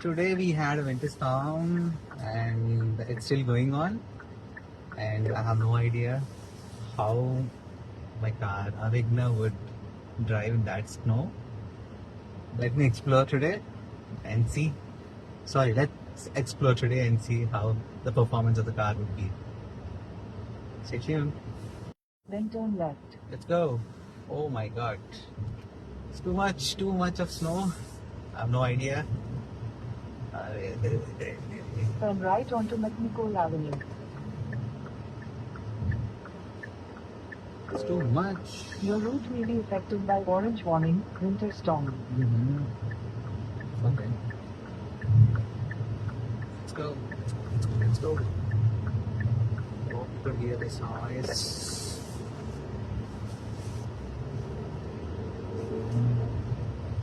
Today we had a winter storm and it's still going on, and I have no idea how my car Avigna would drive in that snow. Let me explore today and see. Sorry, let's explore today and see how the performance of the car would be. Stay tuned. Then turn left. Let's go. Oh my god. It's too much of snow. I have no idea. Turn right onto McNichol Avenue. It's too much. Your route may be affected by orange warning, winter storm. Okay. Let's go. Let's go. Oh, you could hear the noise.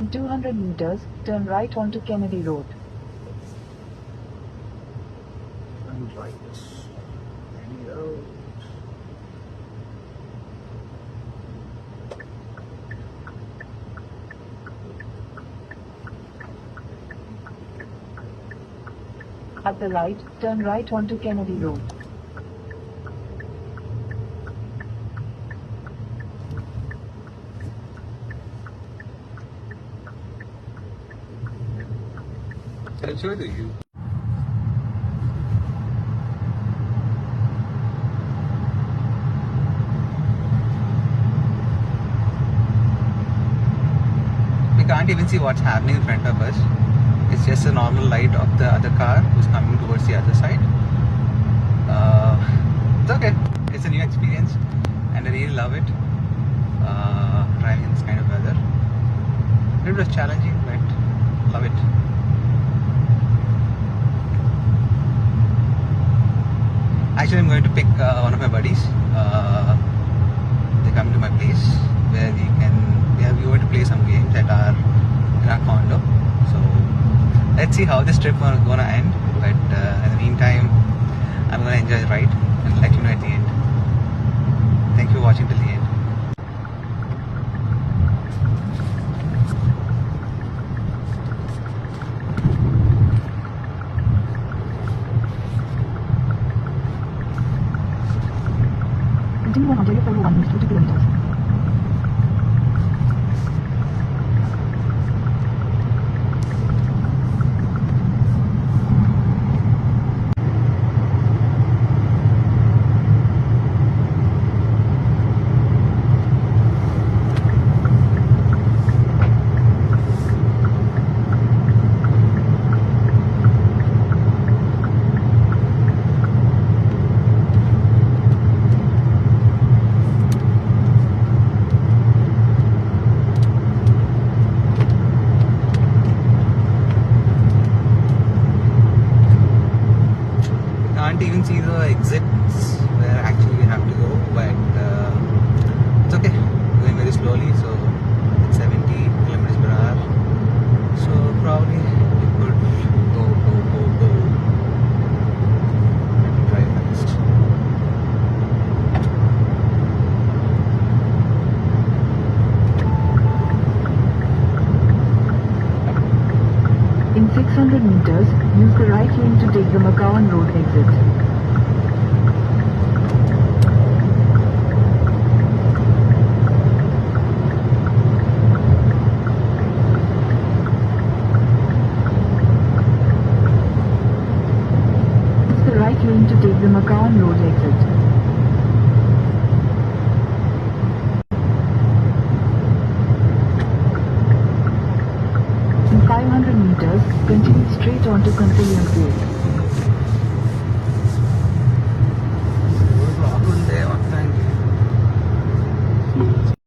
In 200 meters, turn right onto Kennedy Road. And right. Any road. At the light, turn right onto Kennedy Road. I'll show you. We can't even see what's happening in front of us. It's just a normal light of the other car who's coming towards the other side. It's okay. It's a new experience and I really love it. Driving in this kind of weather. It was challenging, but love it. Actually, I'm going to pick one of my buddies. They come to my place where we going to play some games at in our condo. So let's see how this trip is gonna end. But in the meantime, I'm gonna enjoy the ride and let you know at the end. Thank you for watching till the end. Continue on Ontario 401 50 kilometers. Can't even see the exits where actually we have to go, but it's okay. Going very slowly, so it's 70 kilometers per hour. So probably we could go. Let me drive fast. In 600 meters, use the right lane to take the McGowan Road exit. Use the right lane to take the McGowan Road exit. In 500 meters, continue straight onto Consilient Road.